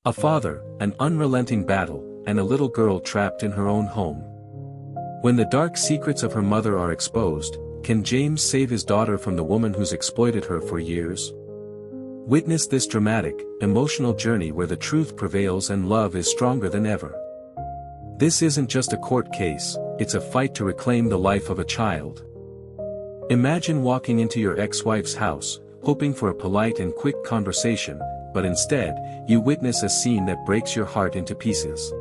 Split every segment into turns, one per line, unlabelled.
A father, an unrelenting battle, and a little girl trapped in her own home. When the dark secrets of her mother are exposed, can James save his daughter from the woman who's exploited her for years? Witness this dramatic, emotional journey where the truth prevails and love is stronger than ever. This isn't just a court case, it's a fight to reclaim the life of a child. Imagine walking into your ex-wife's house, hoping for a polite and quick conversation, but instead, you witness a scene that breaks your heart into pieces.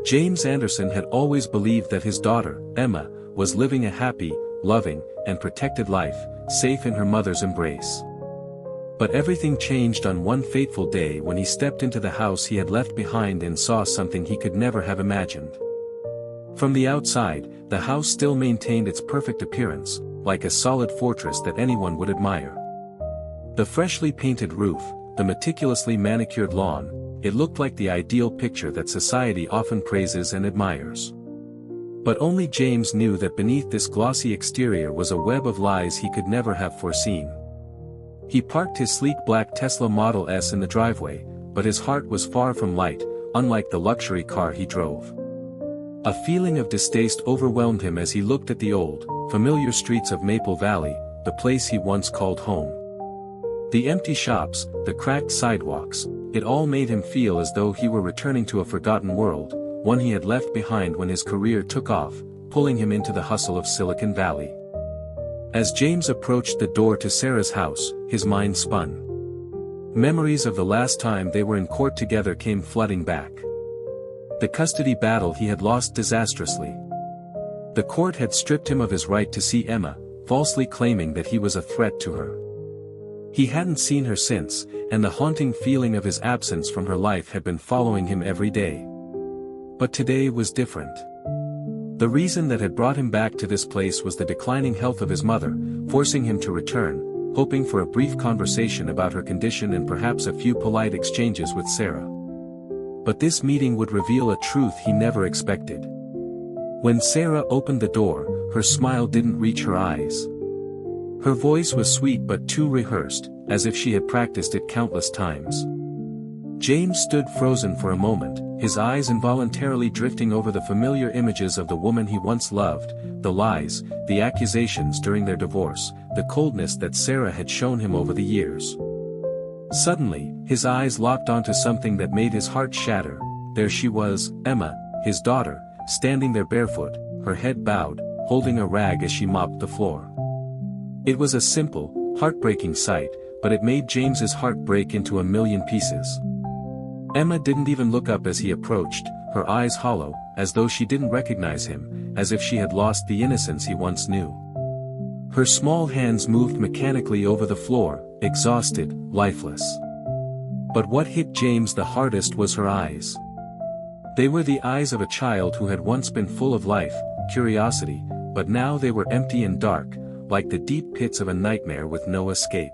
James Anderson had always believed that his daughter, Emma, was living a happy, loving, and protected life, safe in her mother's embrace. But everything changed on one fateful day when he stepped into the house he had left behind and saw something he could never have imagined. From the outside, the house still maintained its perfect appearance, like a solid fortress that anyone would admire. The freshly painted roof, the meticulously manicured lawn, it looked like the ideal picture that society often praises and admires. But only James knew that beneath this glossy exterior was a web of lies he could never have foreseen. He parked his sleek black Tesla Model S in the driveway, but his heart was far from light, unlike the luxury car he drove. A feeling of distaste overwhelmed him as he looked at the old, familiar streets of Maple Valley, the place he once called home. The empty shops, the cracked sidewalks, it all made him feel as though he were returning to a forgotten world, one he had left behind when his career took off, pulling him into the hustle of Silicon Valley. As James approached the door to Sarah's house, his mind spun. Memories of the last time they were in court together came flooding back. The custody battle he had lost disastrously. The court had stripped him of his right to see Emma, falsely claiming that he was a threat to her. He hadn't seen her since, and the haunting feeling of his absence from her life had been following him every day. But today was different. The reason that had brought him back to this place was the declining health of his mother, forcing him to return, hoping for a brief conversation about her condition and perhaps a few polite exchanges with Sarah. But this meeting would reveal a truth he never expected. When Sarah opened the door, her smile didn't reach her eyes. Her voice was sweet but too rehearsed, as if she had practiced it countless times. James stood frozen for a moment, his eyes involuntarily drifting over the familiar images of the woman he once loved, the lies, the accusations during their divorce, the coldness that Sarah had shown him over the years. Suddenly, his eyes locked onto something that made his heart shatter. There she was, Emma, his daughter, standing there barefoot, her head bowed, holding a rag as she mopped the floor. It was a simple, heartbreaking sight, but it made James's heart break into a million pieces. Emma didn't even look up as he approached, her eyes hollow, as though she didn't recognize him, as if she had lost the innocence he once knew. Her small hands moved mechanically over the floor, exhausted, lifeless. But what hit James the hardest was her eyes. They were the eyes of a child who had once been full of life, curiosity, but now they were empty and dark, like the deep pits of a nightmare with no escape.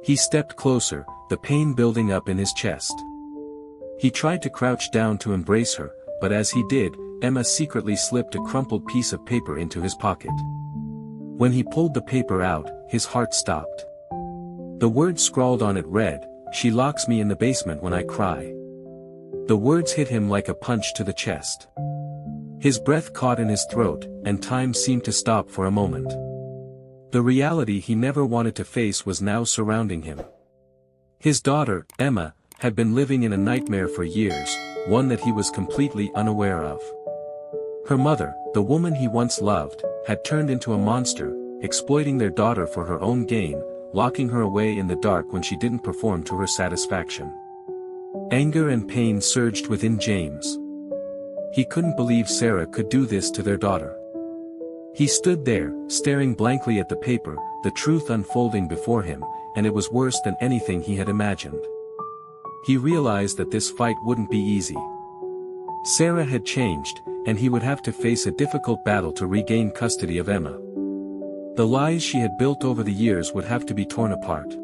He stepped closer, the pain building up in his chest. He tried to crouch down to embrace her, but as he did, Emma secretly slipped a crumpled piece of paper into his pocket. When he pulled the paper out, his heart stopped. The words scrawled on it read, "She locks me in the basement when I cry." The words hit him like a punch to the chest. His breath caught in his throat, and time seemed to stop for a moment. The reality he never wanted to face was now surrounding him. His daughter, Emma, had been living in a nightmare for years, one that he was completely unaware of. Her mother, the woman he once loved, had turned into a monster, exploiting their daughter for her own gain, locking her away in the dark when she didn't perform to her satisfaction. Anger and pain surged within James. He couldn't believe Sarah could do this to their daughter. He stood there, staring blankly at the paper, the truth unfolding before him, and it was worse than anything he had imagined. He realized that this fight wouldn't be easy. Sarah had changed, and he would have to face a difficult battle to regain custody of Emma. The lies she had built over the years would have to be torn apart.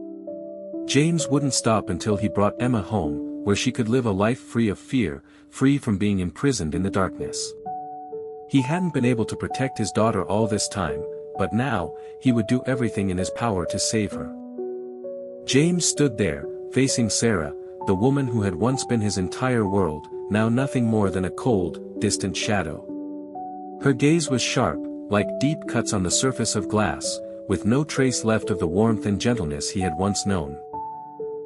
James wouldn't stop until he brought Emma home, where she could live a life free of fear, free from being imprisoned in the darkness. He hadn't been able to protect his daughter all this time, but now, he would do everything in his power to save her. James stood there, facing Sarah, the woman who had once been his entire world, now nothing more than a cold, distant shadow. Her gaze was sharp, like deep cuts on the surface of glass, with no trace left of the warmth and gentleness he had once known.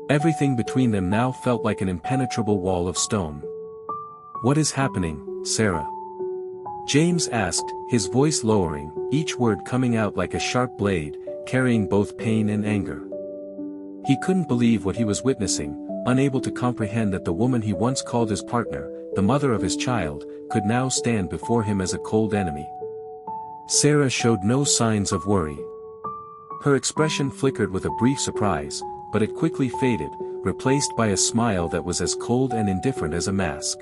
Everything between them now felt like an impenetrable wall of stone. "What is happening, Sarah?" James asked, his voice lowering, each word coming out like a sharp blade, carrying both pain and anger. He couldn't believe what he was witnessing, unable to comprehend that the woman he once called his partner, the mother of his child, could now stand before him as a cold enemy. Sarah showed no signs of worry. Her expression flickered with a brief surprise, but it quickly faded, replaced by a smile that was as cold and indifferent as a mask.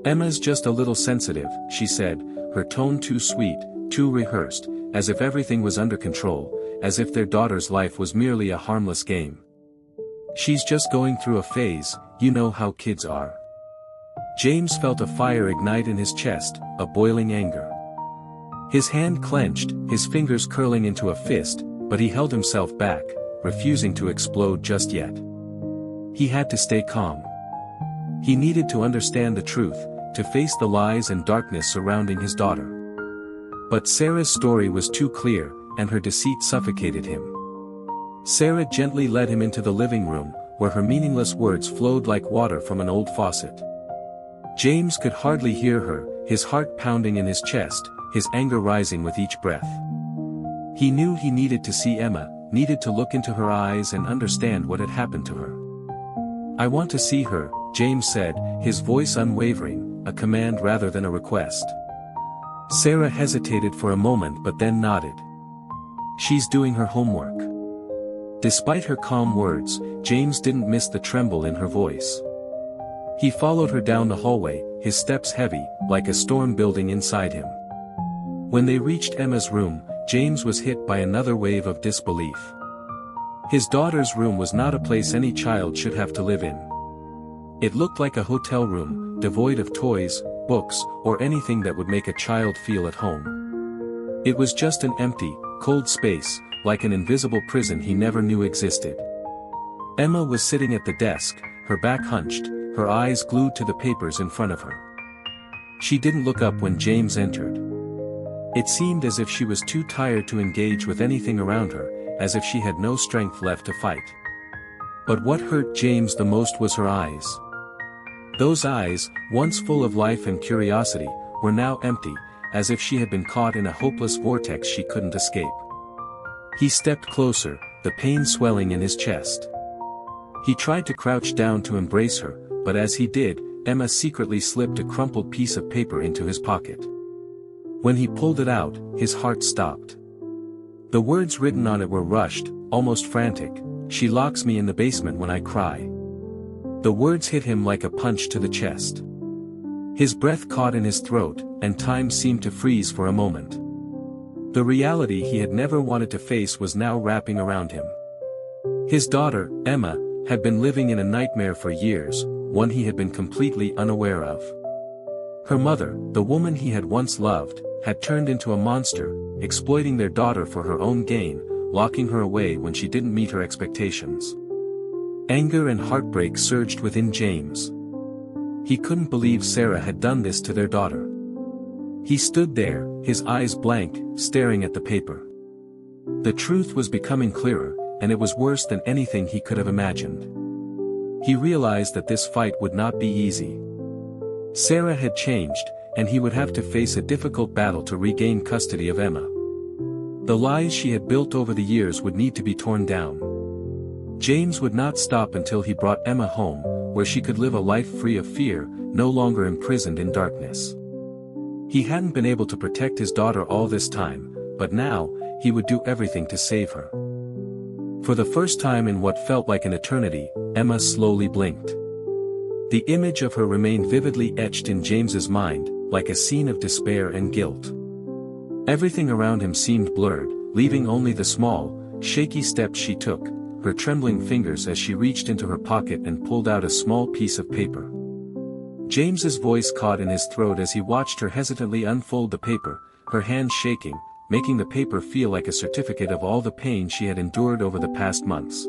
"Emma's just a little sensitive," she said, her tone too sweet, too rehearsed, as if everything was under control, as if their daughter's life was merely a harmless game. "She's just going through a phase, you know how kids are." James felt a fire ignite in his chest, a boiling anger. His hand clenched, his fingers curling into a fist, but he held himself back, refusing to explode just yet. He had to stay calm. He needed to understand the truth, to face the lies and darkness surrounding his daughter. But Sarah's story was too clear, and her deceit suffocated him. Sarah gently led him into the living room, where her meaningless words flowed like water from an old faucet. James could hardly hear her, his heart pounding in his chest, his anger rising with each breath. He knew he needed to see Emma, needed to look into her eyes and understand what had happened to her. "I want to see her," James said, his voice unwavering, a command rather than a request. Sarah hesitated for a moment but then nodded. "She's doing her homework." Despite her calm words, James didn't miss the tremble in her voice. He followed her down the hallway, his steps heavy, like a storm building inside him. When they reached Emma's room, James was hit by another wave of disbelief. His daughter's room was not a place any child should have to live in. It looked like a hotel room, devoid of toys, books, or anything that would make a child feel at home. It was just an empty, cold space, like an invisible prison he never knew existed. Emma was sitting at the desk, her back hunched, her eyes glued to the papers in front of her. She didn't look up when James entered. It seemed as if she was too tired to engage with anything around her, as if she had no strength left to fight. But what hurt James the most was her eyes. Those eyes, once full of life and curiosity, were now empty, as if she had been caught in a hopeless vortex she couldn't escape. He stepped closer, the pain swelling in his chest. He tried to crouch down to embrace her, but as he did, Emma secretly slipped a crumpled piece of paper into his pocket. When he pulled it out, his heart stopped. The words written on it were rushed, almost frantic. "She locks me in the basement when I cry." The words hit him like a punch to the chest. His breath caught in his throat, and time seemed to freeze for a moment. The reality he had never wanted to face was now wrapping around him. His daughter, Emma, had been living in a nightmare for years, one he had been completely unaware of. Her mother, the woman he had once loved, had turned into a monster, exploiting their daughter for her own gain, locking her away when she didn't meet her expectations. Anger and heartbreak surged within James. He couldn't believe Sarah had done this to their daughter. He stood there, his eyes blank, staring at the paper. The truth was becoming clearer, and it was worse than anything he could have imagined. He realized that this fight would not be easy. Sarah had changed, and he would have to face a difficult battle to regain custody of Emma. The lies she had built over the years would need to be torn down. James would not stop until he brought Emma home, where she could live a life free of fear, no longer imprisoned in darkness. He hadn't been able to protect his daughter all this time, but now, he would do everything to save her. For the first time in what felt like an eternity, Emma slowly blinked. The image of her remained vividly etched in James's mind, like a scene of despair and guilt. Everything around him seemed blurred, leaving only the small, shaky steps she took, her trembling fingers as she reached into her pocket and pulled out a small piece of paper. James's voice caught in his throat as he watched her hesitantly unfold the paper, her hands shaking, making the paper feel like a certificate of all the pain she had endured over the past months.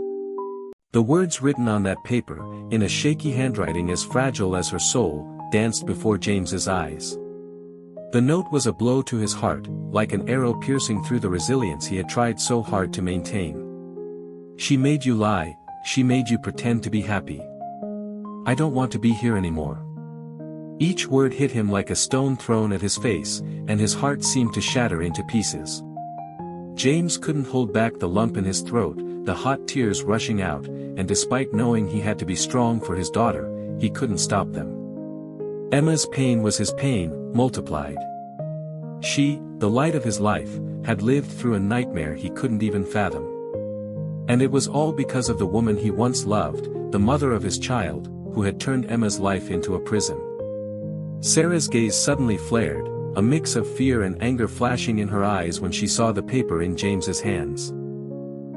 The words written on that paper, in a shaky handwriting as fragile as her soul, danced before James's eyes. The note was a blow to his heart, like an arrow piercing through the resilience he had tried so hard to maintain. She made you lie, she made you pretend to be happy. I don't want to be here anymore. Each word hit him like a stone thrown at his face, and his heart seemed to shatter into pieces. James couldn't hold back the lump in his throat, the hot tears rushing out, and despite knowing he had to be strong for his daughter, he couldn't stop them. Emma's pain was his pain, multiplied. She, the light of his life, had lived through a nightmare he couldn't even fathom. And it was all because of the woman he once loved, the mother of his child, who had turned Emma's life into a prison. Sarah's gaze suddenly flared, a mix of fear and anger flashing in her eyes when she saw the paper in James's hands.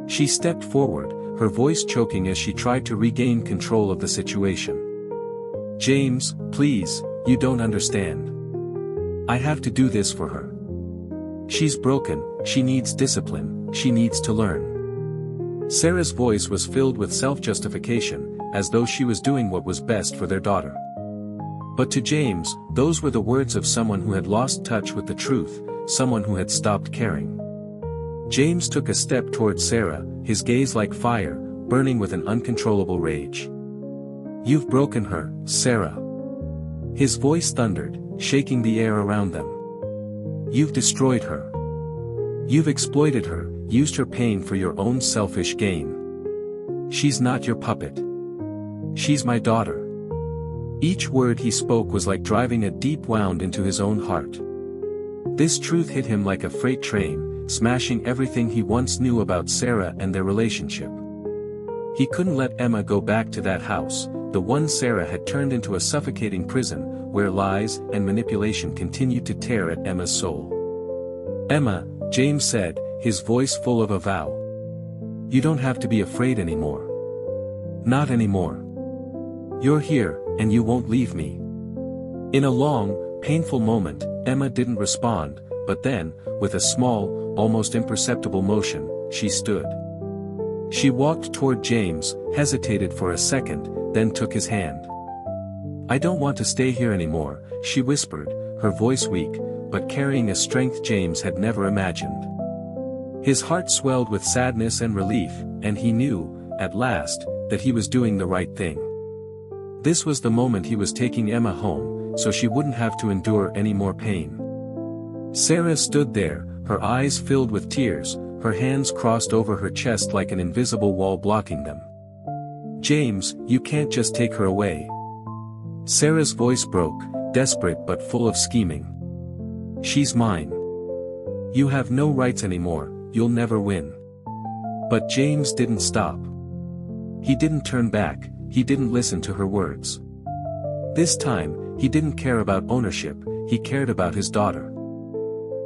She stepped forward, her voice choking as she tried to regain control of the situation. James, please, you don't understand. I have to do this for her. She's broken, she needs discipline, she needs to learn. Sarah's voice was filled with self-justification, as though she was doing what was best for their daughter. But to James, those were the words of someone who had lost touch with the truth, someone who had stopped caring. James took a step towards Sarah, his gaze like fire, burning with an uncontrollable rage. You've broken her, Sarah. His voice thundered, shaking the air around them. You've destroyed her. You've exploited her, used her pain for your own selfish gain. She's not your puppet. She's my daughter. Each word he spoke was like driving a deep wound into his own heart. This truth hit him like a freight train, smashing everything he once knew about Sarah and their relationship. He couldn't let Emma go back to that house, the one Sarah had turned into a suffocating prison, where lies and manipulation continued to tear at Emma's soul. Emma, James said, his voice full of a vow. You don't have to be afraid anymore. Not anymore. You're here, and you won't leave me. In a long, painful moment, Emma didn't respond, but then, with a small, almost imperceptible motion, she stood. She walked toward James, hesitated for a second, then took his hand. I don't want to stay here anymore, she whispered, her voice weak, but carrying a strength James had never imagined. His heart swelled with sadness and relief, and he knew, at last, that he was doing the right thing. This was the moment he was taking Emma home, so she wouldn't have to endure any more pain. Sarah stood there, her eyes filled with tears, her hands crossed over her chest like an invisible wall blocking them. James, you can't just take her away. Sarah's voice broke, desperate but full of scheming. She's mine. You have no rights anymore, you'll never win. But James didn't stop. He didn't turn back, he didn't listen to her words. This time, he didn't care about ownership, he cared about his daughter.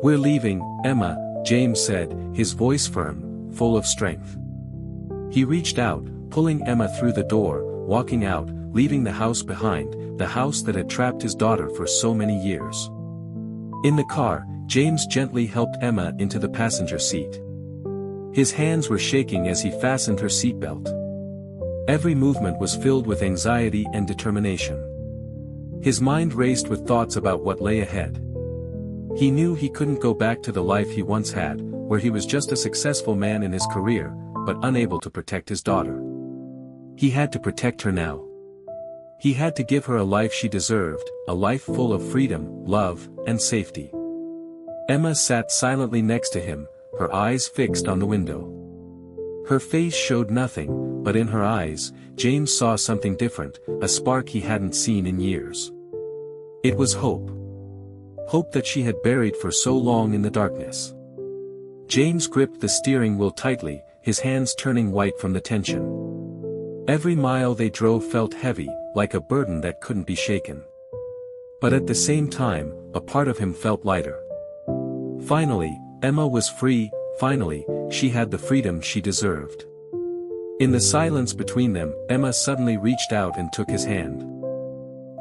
We're leaving, Emma, James said, his voice firm, full of strength. He reached out, pulling Emma through the door, walking out, leaving the house behind, the house that had trapped his daughter for so many years. In the car, James gently helped Emma into the passenger seat. His hands were shaking as he fastened her seatbelt. Every movement was filled with anxiety and determination. His mind raced with thoughts about what lay ahead. He knew he couldn't go back to the life he once had, where he was just a successful man in his career, but unable to protect his daughter. He had to protect her now. He had to give her a life she deserved, a life full of freedom, love, and safety. Emma sat silently next to him, her eyes fixed on the window. Her face showed nothing, but in her eyes, James saw something different, a spark he hadn't seen in years. It was hope. Hope that she had buried for so long in the darkness. James gripped the steering wheel tightly, his hands turning white from the tension. Every mile they drove felt heavy, like a burden that couldn't be shaken. But at the same time, a part of him felt lighter. Finally, Emma was free, finally, she had the freedom she deserved. In the silence between them, Emma suddenly reached out and took his hand.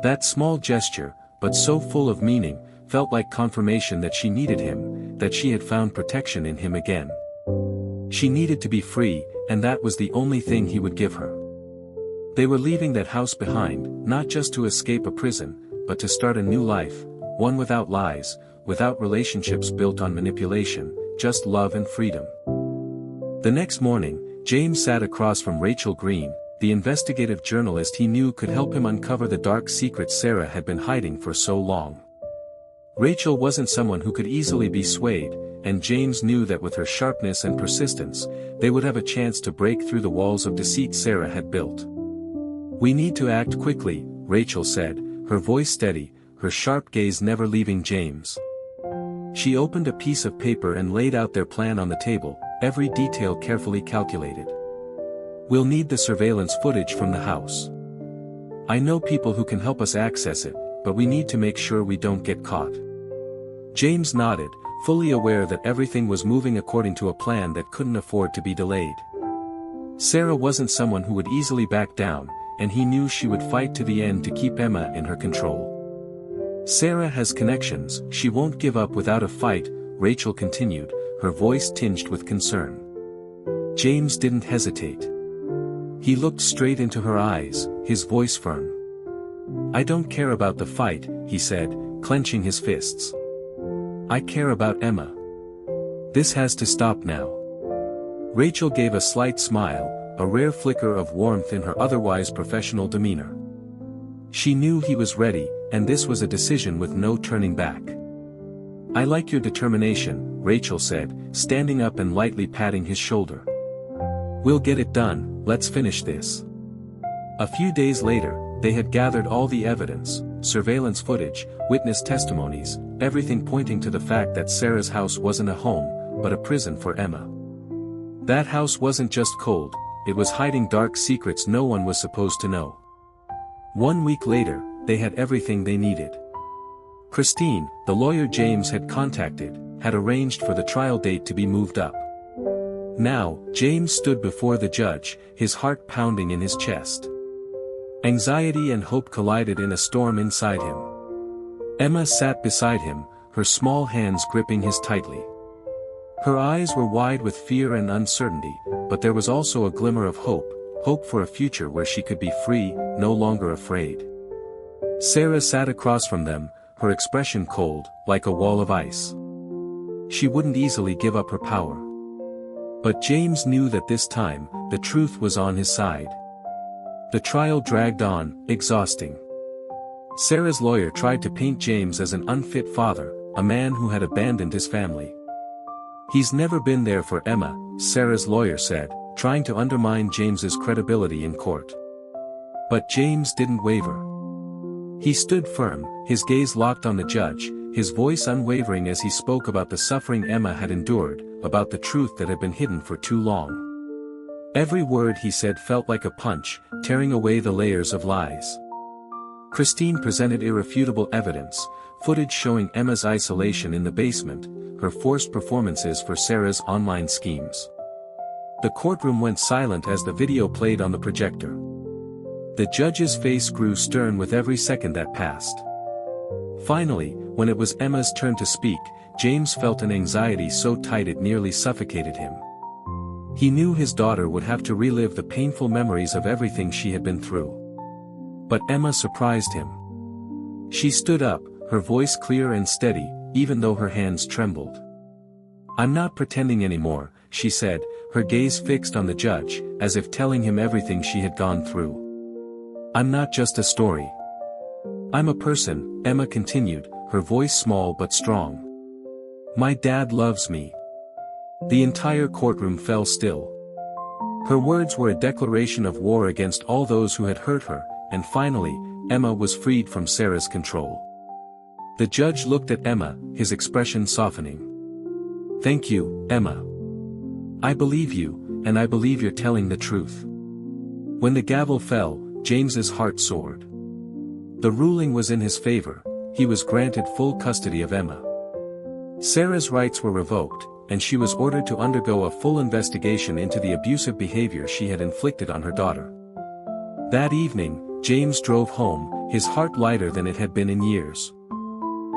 That small gesture, but so full of meaning, felt like confirmation that she needed him, that she had found protection in him again. She needed to be free, and that was the only thing he would give her. They were leaving that house behind, not just to escape a prison, but to start a new life, one without lies, without relationships built on manipulation, just love and freedom. The next morning, James sat across from Rachel Green, the investigative journalist he knew could help him uncover the dark secrets Sarah had been hiding for so long. Rachel wasn't someone who could easily be swayed, and James knew that with her sharpness and persistence, they would have a chance to break through the walls of deceit Sarah had built. "We need to act quickly," Rachel said, her voice steady, her sharp gaze never leaving James. She opened a piece of paper and laid out their plan on the table, every detail carefully calculated. "We'll need the surveillance footage from the house. I know people who can help us access it, but we need to make sure we don't get caught." James nodded, fully aware that everything was moving according to a plan that couldn't afford to be delayed. Sarah wasn't someone who would easily back down, and he knew she would fight to the end to keep Emma in her control. "Sarah has connections, she won't give up without a fight," Rachel continued, her voice tinged with concern. James didn't hesitate. He looked straight into her eyes, his voice firm. "I don't care about the fight," he said, clenching his fists. "I care about Emma. This has to stop now." Rachel gave a slight smile, a rare flicker of warmth in her otherwise professional demeanor. She knew he was ready, and this was a decision with no turning back. "I like your determination," Rachel said, standing up and lightly patting his shoulder. "We'll get it done, let's finish this." A few days later, they had gathered all the evidence, surveillance footage, witness testimonies, everything pointing to the fact that Sarah's house wasn't a home, but a prison for Emma. That house wasn't just cold, it was hiding dark secrets no one was supposed to know. 1 week later, they had everything they needed. Christine, the lawyer James had contacted, had arranged for the trial date to be moved up. Now, James stood before the judge, his heart pounding in his chest. Anxiety and hope collided in a storm inside him. Emma sat beside him, her small hands gripping his tightly. Her eyes were wide with fear and uncertainty, but there was also a glimmer of hope, hope for a future where she could be free, no longer afraid. Sarah sat across from them, her expression cold, like a wall of ice. She wouldn't easily give up her power. But James knew that this time, the truth was on his side. The trial dragged on, exhausting. Sarah's lawyer tried to paint James as an unfit father, a man who had abandoned his family. "He's never been there for Emma," Sarah's lawyer said, trying to undermine James's credibility in court. But James didn't waver. He stood firm, his gaze locked on the judge, his voice unwavering as he spoke about the suffering Emma had endured, about the truth that had been hidden for too long. Every word he said felt like a punch, tearing away the layers of lies. Christine presented irrefutable evidence, footage showing Emma's isolation in the basement, her forced performances for Sarah's online schemes. The courtroom went silent as the video played on the projector. The judge's face grew stern with every second that passed. Finally, when it was Emma's turn to speak, James felt an anxiety so tight it nearly suffocated him. He knew his daughter would have to relive the painful memories of everything she had been through. But Emma surprised him. She stood up, her voice clear and steady, even though her hands trembled. "I'm not pretending anymore," she said, her gaze fixed on the judge, as if telling him everything she had gone through. "I'm not just a story. I'm a person," Emma continued, her voice small but strong. "My dad loves me." The entire courtroom fell still. Her words were a declaration of war against all those who had hurt her, and finally, Emma was freed from Sarah's control. The judge looked at Emma, his expression softening. "Thank you, Emma. I believe you, and I believe you're telling the truth." When the gavel fell, James's heart soared. The ruling was in his favor, he was granted full custody of Emma. Sarah's rights were revoked, and she was ordered to undergo a full investigation into the abusive behavior she had inflicted on her daughter. That evening, James drove home, his heart lighter than it had been in years.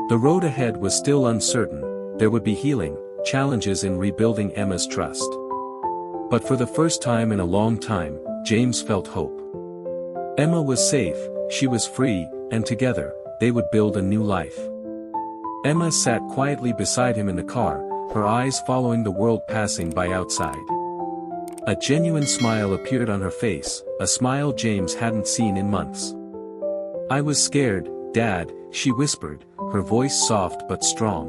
The road ahead was still uncertain, there would be healing, challenges in rebuilding Emma's trust. But for the first time in a long time, James felt hope. Emma was safe, she was free, and together, they would build a new life. Emma sat quietly beside him in the car, her eyes following the world passing by outside. A genuine smile appeared on her face, a smile James hadn't seen in months. "I was scared, Dad," she whispered, her voice soft but strong.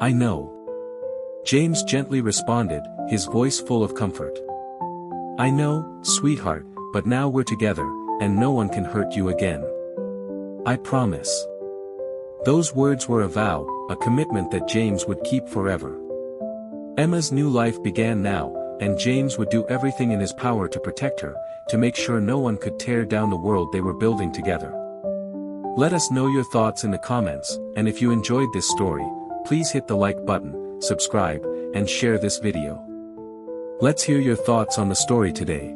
"I know." James gently responded, his voice full of comfort. "I know, sweetheart, but now we're together, and no one can hurt you again. I promise." Those words were a vow, a commitment that James would keep forever. Emma's new life began now, and James would do everything in his power to protect her, to make sure no one could tear down the world they were building together. Let us know your thoughts in the comments, and if you enjoyed this story, please hit the like button, subscribe, and share this video. Let's hear your thoughts on the story today.